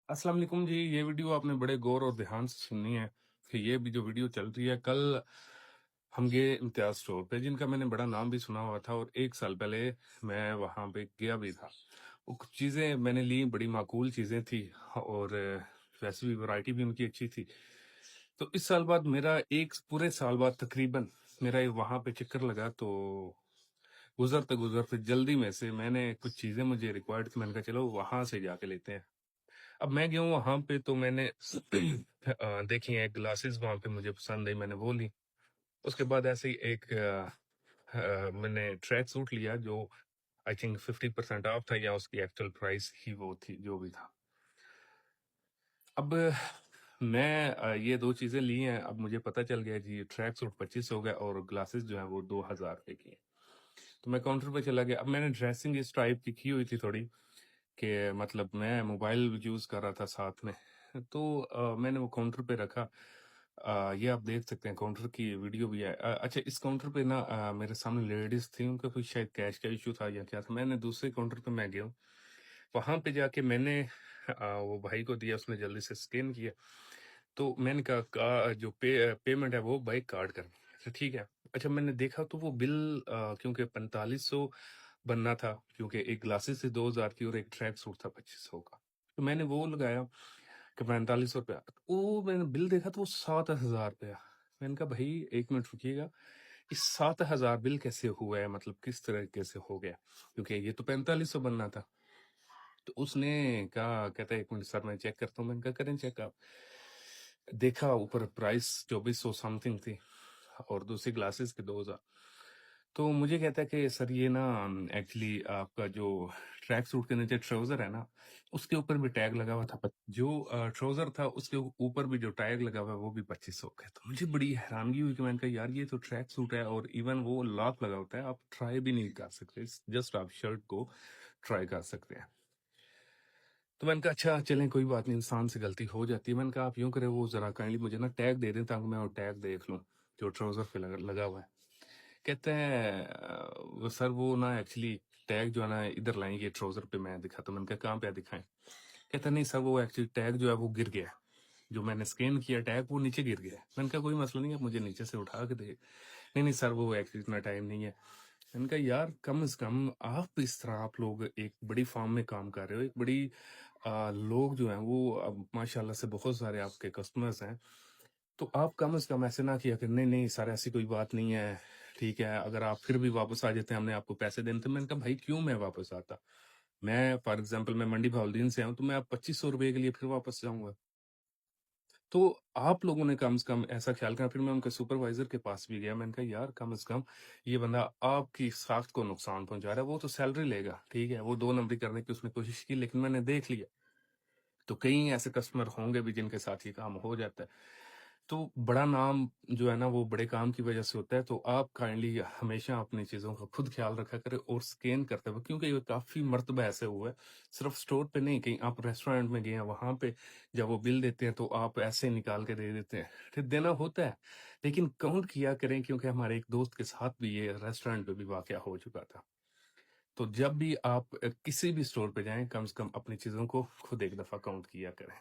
अस्सलाम वालेकुम जी। ये वीडियो आपने बड़े गौर और ध्यान से सुननी है कि ये भी जो वीडियो चल रही है, कल हम गए इम्तियाज स्टोर पे, जिनका मैंने बड़ा नाम भी सुना हुआ था और 1 साल पहले मैं वहां पे गया भी था। वो कुछ चीजें मैंने ली, बड़ी माकूल चीजें थी और वैसे भी वैरायटी भी उनकी अच्छी थी। तो इस साल बाद मेरा एक पूरे साल बाद तकरीबन मेरा वहां पे चक्कर लगा, तो गुजरते गुजरते जल्दी में से मैंने कुछ चीजें मुझे रिक्वायर्ड थी, मैंने कहा चलो वहां से जाके लेते हैं। अब मैं गया हूँ वहां पे, तो मैंने देखी है ग्लासेस वहां पे मुझे पसंद आई, मैंने वो ली। उसके बाद ऐसे ही एक मैंने ट्रैक सूट लिया जो आई थिंक 50% ऑफ था, या उसकी एक्चुअल प्राइस ही वो थी जो भी था। अब मैं ये दो चीजें ली हैं। अब मुझे पता चल गया जी ट्रैक सूट 25 हो गया और ग्लासेस जो है वो 2000 रुपए की है। तो मैं काउंटर पे चला गया। अब मैंने ड्रेसिंग इस टाइप की हुई थी थोड़ी, कि मतलब मैं मोबाइल यूज कर रहा था साथ में। तो मैंने वो काउंटर पे रखा। ये आप देख सकते हैं, काउंटर की वीडियो भी है। अच्छा, इस काउंटर पे ना मेरे सामने लेडीज थी, उनका कुछ शायद कैश का इशू था या क्या था। मैंने दूसरे काउंटर पे मैं गया हूँ, वहां पे जाके मैंने वो भाई को दिया, उसने जल्दी से स्कैन किया। तो मैंने कहा जो पेमेंट है वो बाई कार्ड करनी है। अच्छा, ठीक है। अच्छा, मैंने देखा तो वो बिल क्योंकि 4500 बनना था, क्योंकि एक ग्लासेस थी 2000 की और एक ट्रैक सूट था 2500 का। तो मैंने वो लगाया कि 4500 रुपया। वो मैंने बिल देखा तो वो 7000 रुपया। मैंने कहा भाई एक मिनट रुकिएगा, इस 7000 बिल कैसे हुआ है, मतलब किस तरीके से हो गया, क्योंकि ये तो 4500 बनना था। तो उसने कहा, कहता है 1 मिनट सर मैं चेक करता हूँ। मैंने कहा करें चेक आप। देखा ऊपर प्राइस 2400 समथिंग थी और दूसरी ग्लासेस के 2000। तो मुझे कहता है कि सर ये ना एक्चुअली आपका जो ट्रैक सूट के नीचे ट्राउजर है ना, उसके ऊपर भी टैग लगा हुआ था। जो ट्राउजर था उसके ऊपर भी जो टैग लगा हुआ है वो भी 2500 का है। तो मुझे बड़ी हैरानगी हुई कि मैंने कहा यार ये तो ट्रैक सूट है और इवन वो लॉक लगा होता है, आप ट्राई भी नहीं कर सकते, जस्ट आप शर्ट को ट्राई कर सकते हैं। तो मैंने कहा अच्छा चलें कोई बात नहीं, इंसान से गलती हो जाती है। मैंने कहा आप यूं करें, वो जरा काइंडली मुझे ना टैग दे दें ताकि मैं वो टैग देख लूं जो ट्राउजर पे लगा हुआ है। कहते हैं वो सर वो ना एक्चुअली टैग जो है ना इधर लाएंगे ट्राउजर पे। मैं दिखाता हूं। मैंने कहा कहाँ पे दिखाएं। कहता नहीं सर वो एक्चुअली टैग जो है वो गिर गया है। जो मैंने स्कैन किया टैग वो नीचे गिर गया है। मैंने कहा कोई मसला नहीं है, मुझे नीचे से उठा के दे। नहीं नहीं सर वो एक्चुअली इतना टाइम नहीं है। मैंने कहा यार कम से कम आप इस तरह, आप लोग एक बड़ी फार्म में काम कर रहे हो, एक बड़ी लोग जो हैं वो अब माशाल्लाह से बहुत सारे आपके कस्टमर्स हैं। तो आप कम से कम ऐसे ना किया कि नहीं नहीं सर ऐसी कोई बात नहीं है, ठीक है, अगर आप फिर भी वापस आ जाते हैं हमने आपको पैसे देने थे। मैंने कहा भाई क्यों मैं वापस आता, मैं फॉर एग्जाम्पल मैं मंडी भावलदीन से आऊं तो मैं आप 2500 रुपए के लिए फिर वापस जाऊंगा। तो आप लोगों ने कम से कम ऐसा ख्याल करा। फिर मैं उनके सुपरवाइजर के पास भी गया। मैंने कहा यार कम से कम ये बंदा आपकी साख को नुकसान पहुंचा रहा है। वो तो सैलरी लेगा, ठीक है, वो 2 नंबरी करने की उसने कोशिश की, लेकिन मैंने देख लिया तो कई ऐसे कस्टमर होंगे भी जिनके साथ ये काम हो जाता है। तो बड़ा नाम जो है ना वो बड़े काम की वजह से होता है। तो आप काइंडली हमेशा अपनी चीजों का खुद ख्याल रखा करें और स्कैन करते हुए, क्योंकि ये काफी मर्तबा ऐसे हुआ है, सिर्फ स्टोर पे नहीं, कहीं आप रेस्टोरेंट में गए हैं वहां पे जब वो बिल देते हैं तो आप ऐसे निकाल के दे देते हैं। फिर देना होता है लेकिन काउंट किया करें, क्योंकि हमारे एक दोस्त के साथ भी ये रेस्टोरेंट पे भी वाकया हो चुका था। तो जब भी आप किसी भी स्टोर पे जाएं, कम से कम अपनी चीजों को खुद एक दफा काउंट किया करें।